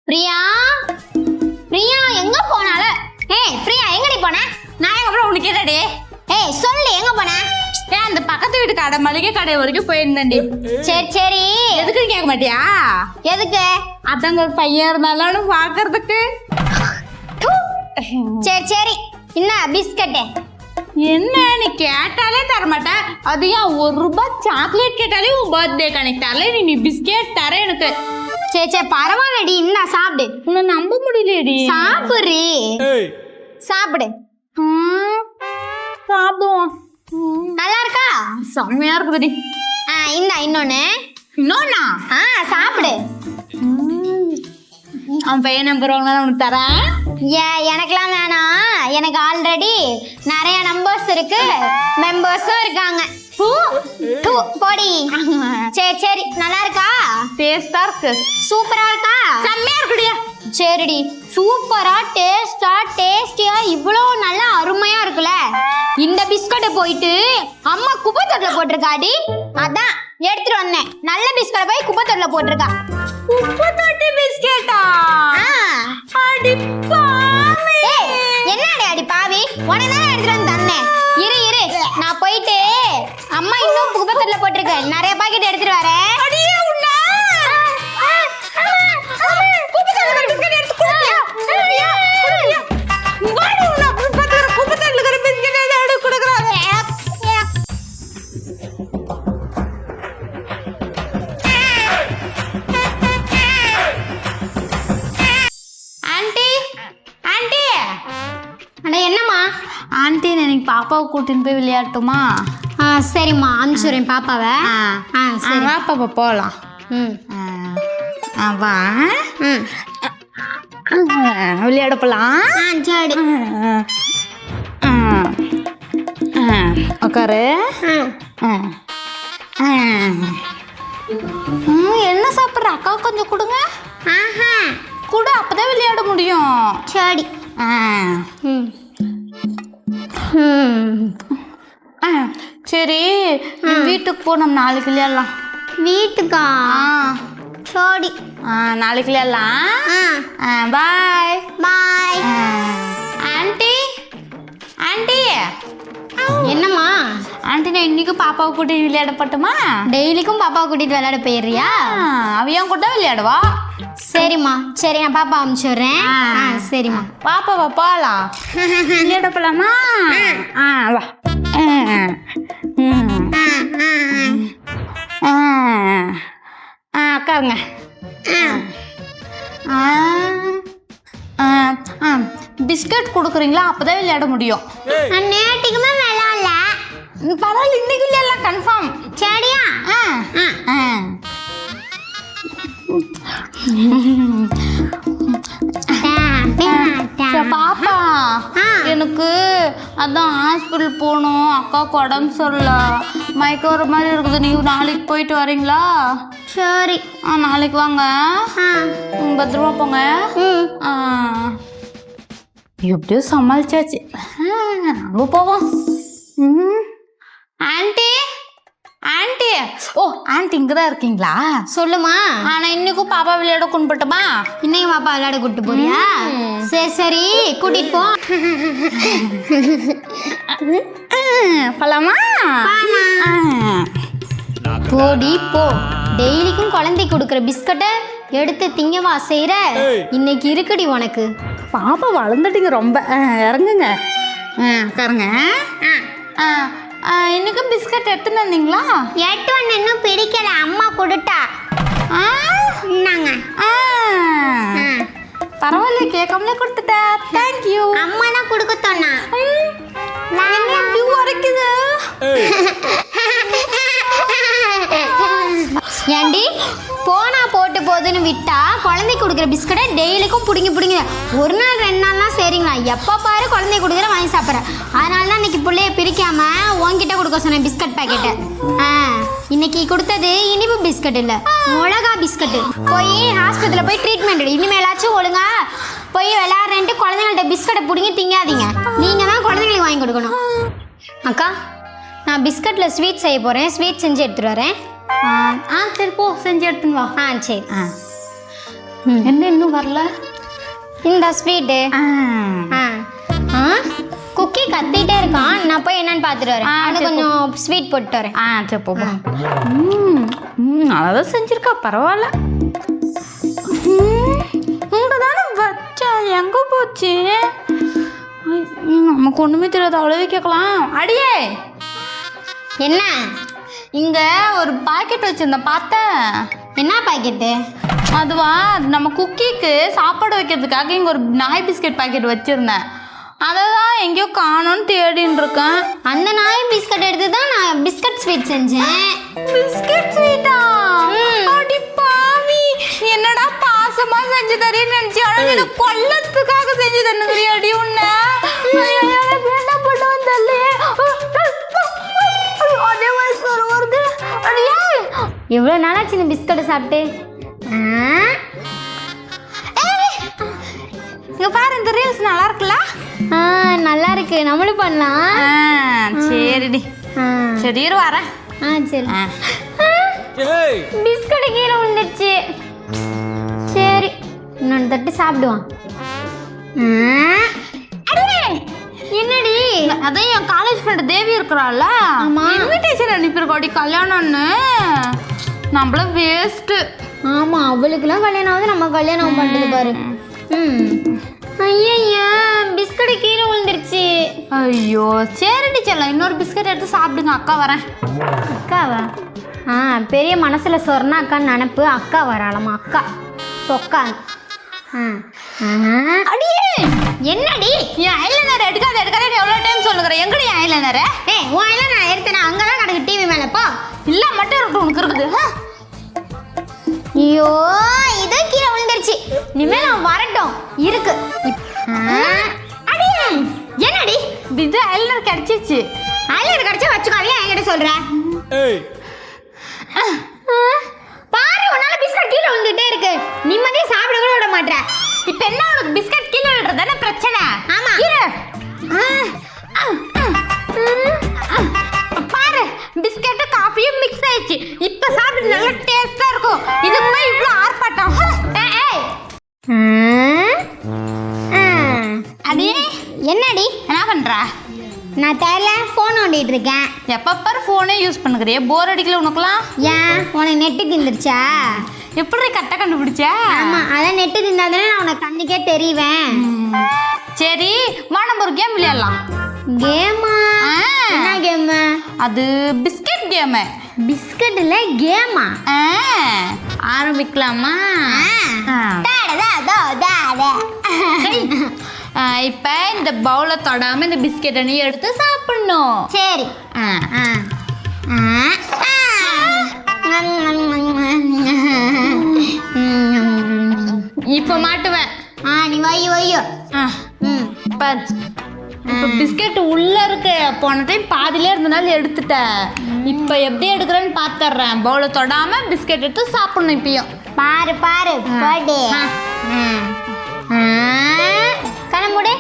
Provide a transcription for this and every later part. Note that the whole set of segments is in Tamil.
பிரியா பிரியா எங்க போனால? ஏய் பிரியா எங்கடி போன? நான் எங்க அப்புறம் உனக்கு கேட்டடி. ஏய் சொல்லு எங்க போன? ஏன் அந்த பக்கத்து வீட்டு கடை மளிகை கடை வரைக்கும் போயிருந்தேன்டி. சரி சரி எதுக்குன்னு கேட்க மாட்டியா? எதுக்கு? அதாங்க ஒரு பையன் இருந்தாலும் பாக்குறதுக்கு. சரி சரி என்ன பிஸ்கட்டு? என்ன நீ கேட்டாலே தரமாட்டேன். அது ஏன் ₹1 சாக்லேட் கேட்டாலே உன் பர்த்டே கணக்கு தரல, நீ பிஸ்கெட் தர எனக்கு. சரி சரி பரவாயில்லடி என்ன சாப்பிடு. உன்னை நம்ப முடியலடி. சாப்பிடுறி சாப்பிடு. சாப்பிடுவோம். நல்லா இருக்கா? செம்மையா இருக்குதுடி. இந்த இன்னொன்னு இன்னொன்னா சாப்பிடு. அவன் பையன் நம்பர் வாங்கினா உனக்கு தரேன். எனக்கெல்லாம் வேணாம், எனக்கு ஆல்ரெடி நிறைய நம்பர்ஸ் இருக்கு, மெம்பர்ஸும் இருக்காங்க. போடி. சரி சரி நல்லா இருக்கா? டேஸ்டா இருக்கு. சூப்பரா இருக்கா? செம்மையா இருக்குடியா. சரிடி சூப்பரா டேஸ்டியா இவ்வளோ நல்லா அருமையா இருக்குல்ல. இந்த பிஸ்கட்டை போயிட்டு அம்மா குப்பை தொட்டில போட்டிருக்காடி, அதான் எடுத்துட்டு வந்தேன். நல்ல பிஸ்கட்டை போய் குப்பை தொட்டில போட்டிருக்கா. குப்பை தொட்டி பிஸ்கெட்டா? அடி பாவி. என்னடி அடி பாவி, உடனே எடுத்துட்டு வந்து தந்தேன். இரு நான் போயிட்டு அம்மா இன்னும் குப்பை தொட்டில போட்டிருக்கேன், நிறைய பாக்கெட் எடுத்துட்டு வரேன். என்னம்மா? ஆண்டி எனக்கு பாப்பாவை கூட்டின்னு போய் விளையாட்டுமா? சரிம்மா அனுப்பிச்சுறேன் பாப்பாவை. சரி வா பாப்பா போகலாம். வா விளையாட போலாம். சரி உட்காரு. என்ன சாப்பிட்ற? அக்கா கொஞ்சம் கொடுங்க. கூட அப்பதான் விளையாட முடியும். சரி சரி வீட்டுக்கு போ, நம்ம நாளைக்கு விளையாடலாம். வீட்டுக்கா? சரி நாளைக்கு விளையாடலாம். Bye bye. Aunty aunty. என்னம்மா? ஆண்டி நான் இன்னைக்கு பாப்பாவை கூட்டிட்டு விளையாட பட்டுமா? டெய்லிக்கும் பாப்பாவை கூட்டிட்டு விளையாட போயிடுறியா? அவன் கூட விளையாடுவா. சரிம்மா சரி நான் பாப்பா அனுப்பிச்சுடுறேன். சரிம்மா பாப்பாவா போகலாம். விளையாட போலாமா? வா. உட்காருங்க. பிஸ்கட் கொடுக்குறீங்களா? அப்போதான் விளையாட முடியும். நேற்றுக்குமே விளையாடல. பரவாயில்ல இன்னைக்கு விளையாடலாம் கன்ஃபார்ம். சரியா? பாப்பா எனக்கு அதான் ஹாஸ்பிட்டல் போகணும், அக்காவுக்கு உடம்பு சரியில்ல, மயக்கம் வர மாதிரி இருக்குது. நீங்கள் நாளைக்கு போயிட்டு வரீங்களா? சரி நாளைக்கு வாங்க. பத்திரமா போங்க. எப்படியோ சமாளிச்சாச்சு. அங்கே போவோம். Aunty aunty. ஓ ஆண்டி இங்கே தான் இருக்கீங்களா? சொல்லுமா. நான் இன்னைக்கும் பாப்பா விளையாட கொண்டு போட்டுமா? இன்னைக்கு பாப்பா விளையாட கூட்டு போறியா? சரி சரி கூட்டிட்டு போ. போலாமா? போடி போ. டெய்லிக்கும் குழந்தை கொடுக்குற பிஸ்கட்டை எடுத்து திங்கவா செய்யற? இன்னைக்கு இருக்குடி உனக்கு. பாப்பா வளர்ந்துட்டீங்க ரொம்ப. இறங்குங்க. உட்காருங்க. இன்னைக்கு பிஸ்கட் எடுத்துன்னு வந்தீங்களா? எட்டு ஒன்று இன்னும் பிடிக்கல, அம்மா கொடுத்தா. என்னங்க? பரவாயில்ல கேட்காமலே கொடுத்துட்டா. தேங்க்யூ. அம்மா தான் கொடுக்க சொன்னா. என்ன அப்படி உரைக்குது? ஏண்டி போனா போட்டு போதுன்னு விட்டா குழந்தை கொடுக்குற பிஸ்கட்டை டெய்லிக்கும் பிடிங்க. ஒரு நாள் 2 நாள்லாம் சரிங்களா? எப்போ பாரு குழந்தை கொடுக்குற வாங்கி சாப்பிட்றேன். அதனால தான் இன்னைக்கு பிள்ளைய பிரிக்காம உன்கிட்ட கொடுக்க சொன்னேன் பிஸ்கட் பாக்கெட்டை. இன்னைக்கு கொடுத்தது இனிப்பு பிஸ்கட் இல்லை, மிளகா பிஸ்கட்டு. போய் ஹாஸ்பிட்டலில் போய் ட்ரீட்மெண்ட் எடு. இனிமேலாச்சும் ஒழுங்கா போய் விளையாடுறேன்ட்டு குழந்தைங்கள்ட்ட பிஸ்கட்டை பிடிங்கி திங்காதீங்க. நீங்கள் தான் குழந்தைங்களுக்கு வாங்கி கொடுக்கணும். அக்கா நான் பிஸ்கட்டில் ஸ்வீட் செய்ய போகிறேன், ஸ்வீட் செஞ்சு எடுத்துகிட்டு வரேன். சரி போ செஞ்சு எடுத்துன்னு வா. சரி. என்ன இன்னும் வரல? இந்த ஸ்வீட்டு. குக்கி கத்திட்டே இருக்கான். நான் போய் என்னன்னு பார்த்துட்டு வரேன். அது கொஞ்சம் ஸ்வீட் போட்டு வரேன். சரி போ. அதான் செஞ்சிருக்கா, பரவாயில்ல. இங்கே தானே வச்சா, எங்கே போச்சு? நமக்கு ஒன்றுமே தெரியாது, அவ்வளோவே கேட்கலாம். அடியே என்ன? இங்கே ஒரு பாக்கெட் வச்சுருந்தேன், பார்த்தேன். என்ன பாக்கெட்டு? அதுவா, நம்ம குக்கிக்கு சாப்பாடு வைக்கிறதுக்காக இங்கே ஒரு நாய் பிஸ்கெட் பாக்கெட் வச்சுருந்தேன். அதை தான் எங்கேயோ காணோன்னு தேடின்னு இருக்கேன். அந்த நாய் பிஸ்கட் எடுத்து தான் நான் பிஸ்கட் ஸ்வீட் செஞ்சேன். பிஸ்கட் ஸ்வீட்டா? அடி பாவி, என்னடா பாசமா செஞ்சு தரேன்னு நினைச்சு, ஆனால் இதை கொல்லத்துக்காக செஞ்சு தரணுங்கிறிய அடி உன்ன. என்ன பண்ணுவோம் தள்ளியே, அதே வயசு வருது. அடியே எவ்வளோ நாளாச்சு இந்த பிஸ்கட்டை சாப்பிட்டு? இங்க பாரு, இந்த ரீல்ஸ் நல்லா இருக்குல்ல? நல்லா இருக்கு, நம்மளும் பண்ணலாம். சரிடி, சரி இரு வரேன். சரி. பிஸ்கட் கீழே விழுந்துருச்சு. சரி, இன்னொன்று தட்டு சாப்பிடுவான். என்னடி? அதான் என் காலேஜ் ஃப்ரெண்ட் தேவி இருக்கிறாள்ல, இன்விடேஷன் அனுப்பியிருக்கோடி கல்யாணம்னு. நம்மள வேஸ்ட்டு. ஆமாம், அவளுக்குலாம் கல்யாணம் ஆகுது, நம்ம கல்யாணம் பண்ணுறது பாரு. ஐயா, பிஸ்கட் கீழே விழுந்துருச்சு. ஐயோ சரிடி செல்லம், இன்னொரு பிஸ்கட் எடுத்து சாப்பிடுங்க. அக்கா வரேன். அக்காவா? பெரிய மனசில் சொன்னா அக்கான்னு நினப்பு. அக்கா வராளம்மா, அக்கா சொக்கா. அடியே என்னடி? என் ஐலைனர் எடுக்காத எவ்வளோ டைம் சொல்லுகிறேன். எங்கடி என் ஐலைனரு? உன் ஐலைனர் நான் எடுத்தேன், அங்கே தான் கிடக்கு டிவி மேலே. போ. இல்லை மட்டும் இருக்கட்டும், உனக்கு இருக்குது. ஐயோ, இதோ கீழே விழுந்துருச்சு. இனிமேல் நான் வரட்டும் இருக்கு. அடியே என்னடி? இது ஐலைனர் கிடைச்சிச்சு. ஐலைனர் கிடைச்சா வச்சுக்காதே, என்கிட்ட சொல்கிறேன். பாரு, உன்னால பிஸ்கட் கீழே விழுந்துட்டே இருக்கு. நிம்மதியாக சாப்பிட கூட விட மாட்டேன். இப்போ என்ன உனக்கு பிஸ்கட் கீழே விழுறதானே பிரச்சனை? ஆமா. பாரு, பிஸ்கட்டு காஃபியும் மிக்ஸ் ஆயிடுச்சு. இப்போ சாப்பிட்டு நல்லா டேஸ்டா இருக்கும். இதுக்கு தான் இவ்வளோ ஆர்ப்பாட்டம். அடி என்னடி? என்ன பண்ற? நான் தெரியல, ஃபோன் நோண்டிட்டு இருக்கேன். எப்போ பாரு ஃபோனே யூஸ் பண்ணுறியே, போர் அடிக்கல உனக்குலாம்? ஏன், உனக்கு நெட்டு திந்துருச்சா? எப்படி கரெக்டாக கண்டுபிடிச்ச? ஆமாம், அதான் நெட்டு திந்தாதானே நான் உனக்கு கண்ணுக்கே தெரிவேன். சரி வா, நம்ம ஒரு கேம் விளையாடலாம். கேமா? என்ன கேமு? அது பிஸ்கட் கேமு. பிஸ்கட்ல கேமா? ஆரம்பிக்கலாமா? இப்போ இந்த பவுலை தொடாமல் இந்த பிஸ்கெட்டை நீ எடுத்து சாப்பிடணும். சரி. இப்போ மாட்டுவேன். நீ வையோ. இப்போ பிஸ்கெட் உள்ள இருக்கு. போன டைம் பாதியிலே இருந்தனால எடுத்துட்டேன். இப்போ எப்படி எடுக்கிறேன்னு பார்த்துட்றேன். பவுலை தொடாம பிஸ்கெட் எடுத்து சாப்பிடணும். இப்பயும் பாரு போடு. கணமுடி.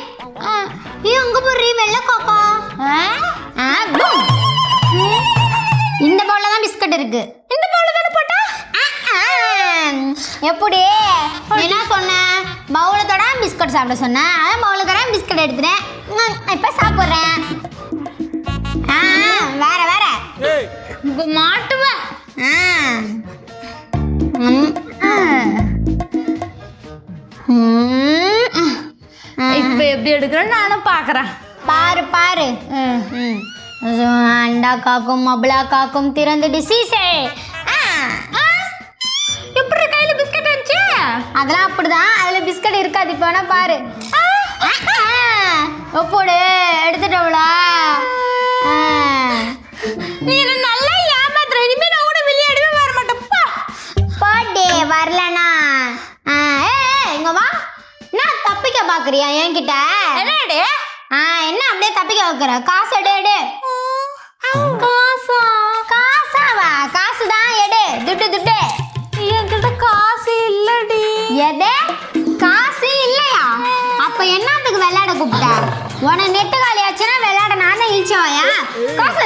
அங்க போடுறீ வெள்ளை காக்கா. இந்த பவுல்ல தான் பிஸ்கட் இருக்கு. இந்த பவுல்ல தானே போட்டா? எப்படி? என்ன சொன்ன? பவுலை தொடாம பிஸ்கட் சாப்பிட சொன்னேன். அதான் பவுலை தொடாம பிஸ்கட் எடுத்துட்டேன். இப்போ சாப்பிட்றேன். வேற இப்போ மாட்டுவேன். இப்போ எப்படி எடுக்கிறேன்னு நானும் பார்க்குறேன். பாரு. அண்டா காக்கும் மபுளா காக்கும் திறந்துட்டு சீசே. எப்படி கையில் பிஸ்கட் இருந்துச்சு? அதெல்லாம் அப்படிதான், அதில் பிஸ்கட் இருக்காது. இப்போ வேணா பாரு. ஒப்போடு எடுத்துட்டவளா? நீ என்ன நல்லா ஏமாத்துற. இனிமே நான் கூட விளையாடவே வர மாட்டேன்ப்பா. போட்டே வரலனா இங்க வா. நான் தப்பிக்க பாக்குறியா என்கிட்ட? என்னடி? என்ன அப்படியே தப்பிக்க வைக்கிற? காசு எடு. காசாவா? காசு தான் எடு. துட்டு என்கிட்ட காசு இல்லடி. எது? காசு இல்லையா? அப்ப என்னத்துக்கு விளையாட கூப்பிட்ட? உன நெட்டு காலியாச்சுன்னா விளையாட நான் தான் இழிச்சவாயா? காசு